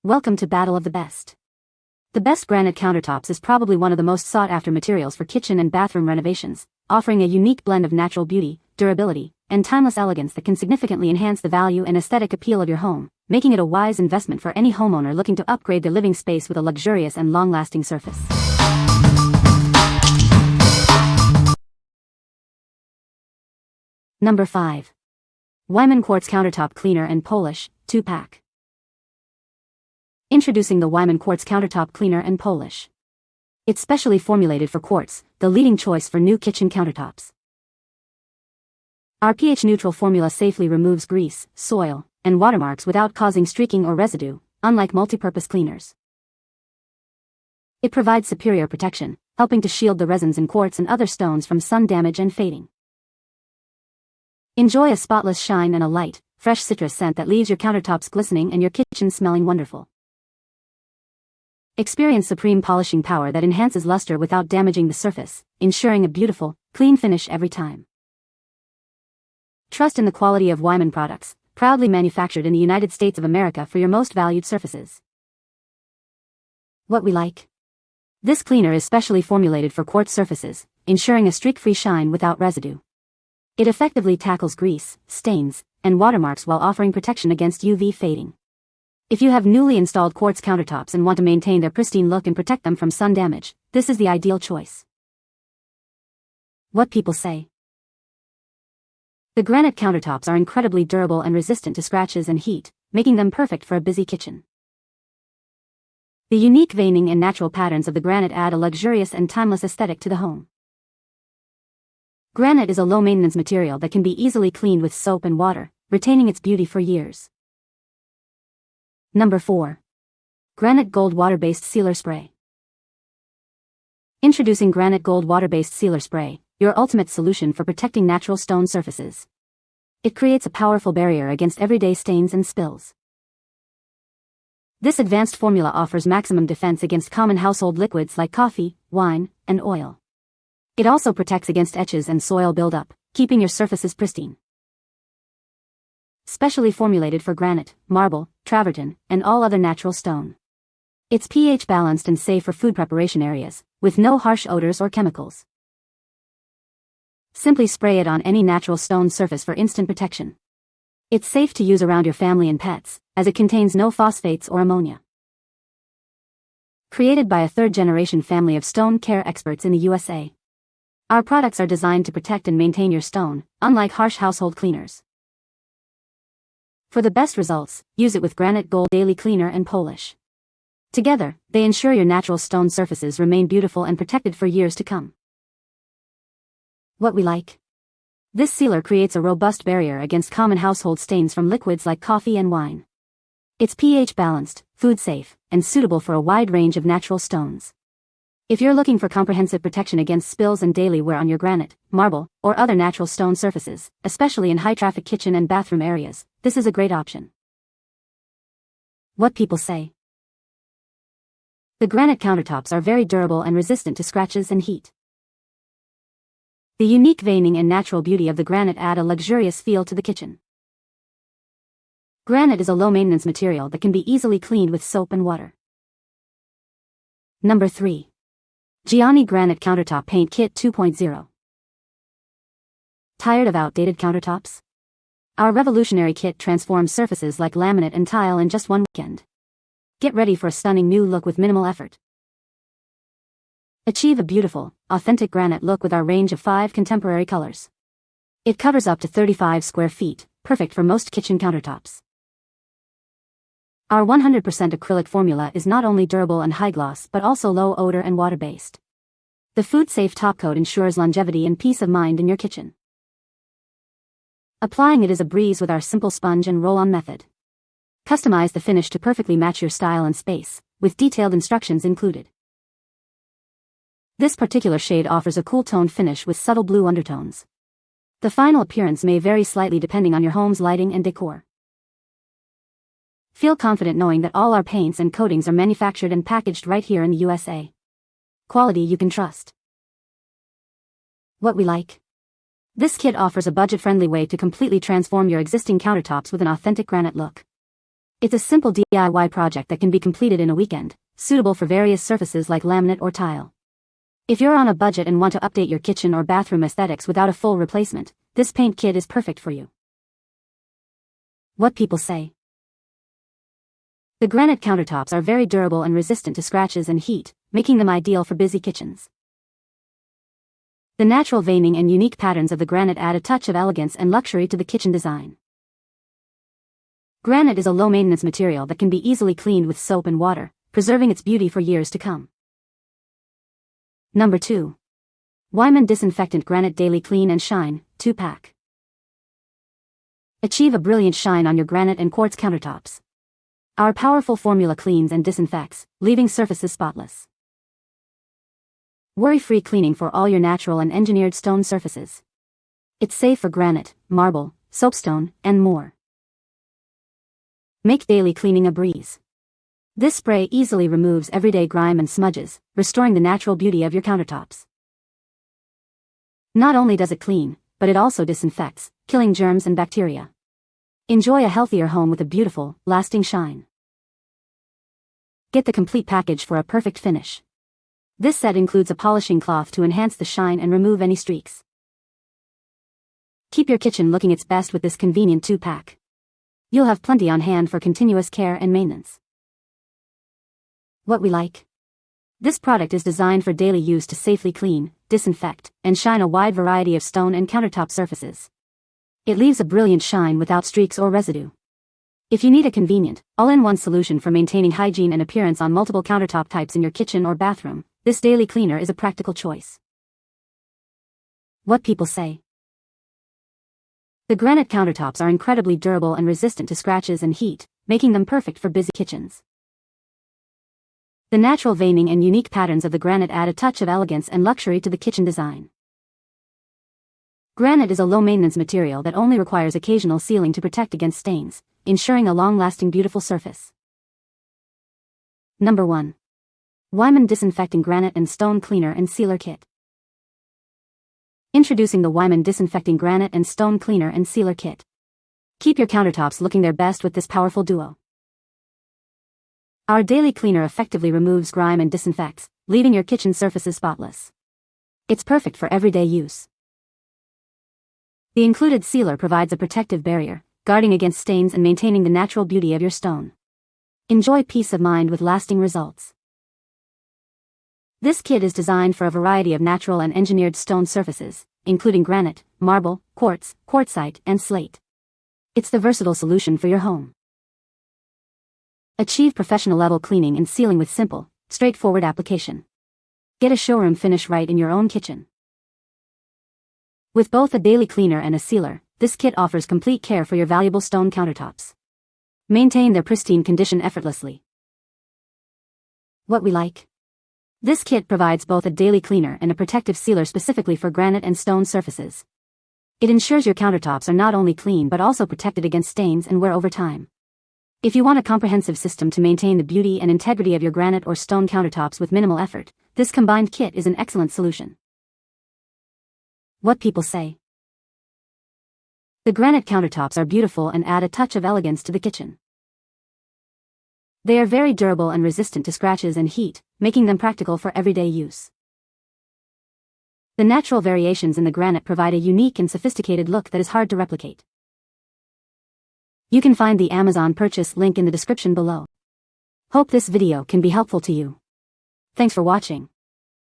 Welcome to Battle of the Best. The best granite countertops is probably one of the most sought-after materials for kitchen and bathroom renovations, offering a unique blend of natural beauty, durability, and timeless elegance that can significantly enhance the value and aesthetic appeal of your home, making it a wise investment for any homeowner looking to upgrade their living space with a luxurious and long-lasting surface. Number 5. Weiman Quartz Countertop Cleaner and Polish, 2-pack. Introducing the Weiman Quartz Countertop Cleaner and Polish. It's specially formulated for quartz, the leading choice for new kitchen countertops. Our pH-neutral formula safely removes grease, soil, and watermarks without causing streaking or residue, unlike multi-purpose cleaners. It provides superior protection, helping to shield the resins in quartz and other stones from sun damage and fading. Enjoy a spotless shine and a light, fresh citrus scent that leaves your countertops glistening and your kitchen smelling wonderful. Experience supreme polishing power that enhances luster without damaging the surface, ensuring a beautiful, clean finish every time. Trust in the quality of Weiman products, proudly manufactured in the United States of America for your most valued surfaces. What we like. This cleaner is specially formulated for quartz surfaces, ensuring a streak-free shine without residue. It effectively tackles grease, stains, and watermarks while offering protection against UV fading. If you have newly installed quartz countertops and want to maintain their pristine look and protect them from sun damage, this is the ideal choice. What people say. The granite countertops are incredibly durable and resistant to scratches and heat, making them perfect for a busy kitchen. The unique veining and natural patterns of the granite add a luxurious and timeless aesthetic to the home. Granite is a low-maintenance material that can be easily cleaned with soap and water, retaining its beauty for years. Number 4. Granite Gold Water-Based Sealer Spray. Introducing Granite Gold Water-Based Sealer Spray, your ultimate solution for protecting natural stone surfaces. It creates a powerful barrier against everyday stains and spills. This advanced formula offers maximum defense against common household liquids like coffee, wine, and oil. It also protects against etches and soil buildup, keeping your surfaces pristine. Specially formulated for granite, marble, travertine, and all other natural stone. It's pH balanced and safe for food preparation areas, with no harsh odors or chemicals. Simply spray it on any natural stone surface for instant protection. It's safe to use around your family and pets, as it contains no phosphates or ammonia. Created by a third-generation family of stone care experts in the USA. Our products are designed to protect and maintain your stone, unlike harsh household cleaners. For the best results, use it with Granite Gold Daily Cleaner and Polish. Together, they ensure your natural stone surfaces remain beautiful and protected for years to come. What we like. This sealer creates a robust barrier against common household stains from liquids like coffee and wine. It's pH balanced, food safe, and suitable for a wide range of natural stones. If you're looking for comprehensive protection against spills and daily wear on your granite, marble, or other natural stone surfaces, especially in high-traffic kitchen and bathroom areas, this is a great option. What people say. The granite countertops are very durable and resistant to scratches and heat. The unique veining and natural beauty of the granite add a luxurious feel to the kitchen. Granite is a low-maintenance material that can be easily cleaned with soap and water. Number 3. Giani Granite Countertop Paint Kit 2.0. Tired of outdated countertops? Our revolutionary kit transforms surfaces like laminate and tile in just one weekend. Get ready for a stunning new look with minimal effort. Achieve a beautiful, authentic granite look with our range of 5 contemporary colors. It covers up to 35 square feet, perfect for most kitchen countertops. Our 100% acrylic formula is not only durable and high gloss but also low odor and water-based. The food-safe top coat ensures longevity and peace of mind in your kitchen. Applying it is a breeze with our simple sponge and roll-on method. Customize the finish to perfectly match your style and space, with detailed instructions included. This particular shade offers a cool-toned finish with subtle blue undertones. The final appearance may vary slightly depending on your home's lighting and decor. Feel confident knowing that all our paints and coatings are manufactured and packaged right here in the USA. Quality you can trust. What we like. This kit offers a budget-friendly way to completely transform your existing countertops with an authentic granite look. It's a simple DIY project that can be completed in a weekend, suitable for various surfaces like laminate or tile. If you're on a budget and want to update your kitchen or bathroom aesthetics without a full replacement, this paint kit is perfect for you. What people say. The granite countertops are very durable and resistant to scratches and heat, making them ideal for busy kitchens. The natural veining and unique patterns of the granite add a touch of elegance and luxury to the kitchen design. Granite is a low-maintenance material that can be easily cleaned with soap and water, preserving its beauty for years to come. Number 2. Weiman Disinfectant Granite Daily Clean and Shine, 2-pack. Achieve a brilliant shine on your granite and quartz countertops. Our powerful formula cleans and disinfects, leaving surfaces spotless. Worry-free cleaning for all your natural and engineered stone surfaces. It's safe for granite, marble, soapstone, and more. Make daily cleaning a breeze. This spray easily removes everyday grime and smudges, restoring the natural beauty of your countertops. Not only does it clean, but it also disinfects, killing germs and bacteria. Enjoy a healthier home with a beautiful, lasting shine. Get the complete package for a perfect finish. This set includes a polishing cloth to enhance the shine and remove any streaks. Keep your kitchen looking its best with this convenient 2-pack. You'll have plenty on hand for continuous care and maintenance. What we like. This product is designed for daily use to safely clean, disinfect, and shine a wide variety of stone and countertop surfaces. It leaves a brilliant shine without streaks or residue. If you need a convenient, all-in-one solution for maintaining hygiene and appearance on multiple countertop types in your kitchen or bathroom, this daily cleaner is a practical choice. What people say. The granite countertops are incredibly durable and resistant to scratches and heat, making them perfect for busy kitchens. The natural veining and unique patterns of the granite add a touch of elegance and luxury to the kitchen design. Granite is a low-maintenance material that only requires occasional sealing to protect against stains, ensuring a long-lasting beautiful surface. Number 1. Weiman Disinfecting Granite and Stone Cleaner and Sealer Kit. Introducing the Weiman Disinfecting Granite and Stone Cleaner and Sealer Kit. Keep your countertops looking their best with this powerful duo. Our daily cleaner effectively removes grime and disinfects, leaving your kitchen surfaces spotless. It's perfect for everyday use. The included sealer provides a protective barrier, guarding against stains and maintaining the natural beauty of your stone. Enjoy peace of mind with lasting results. This kit is designed for a variety of natural and engineered stone surfaces, including granite, marble, quartz, quartzite, and slate. It's the versatile solution for your home. Achieve professional-level cleaning and sealing with simple, straightforward application. Get a showroom finish right in your own kitchen. With both a daily cleaner and a sealer, this kit offers complete care for your valuable stone countertops. Maintain their pristine condition effortlessly. What we like. This kit provides both a daily cleaner and a protective sealer specifically for granite and stone surfaces. It ensures your countertops are not only clean but also protected against stains and wear over time. If you want a comprehensive system to maintain the beauty and integrity of your granite or stone countertops with minimal effort, this combined kit is an excellent solution. What people say. The granite countertops are beautiful and add a touch of elegance to the kitchen. They are very durable and resistant to scratches and heat, making them practical for everyday use. The natural variations in the granite provide a unique and sophisticated look that is hard to replicate. You can find the Amazon purchase link in the description below. Hope this video can be helpful to you. Thanks for watching.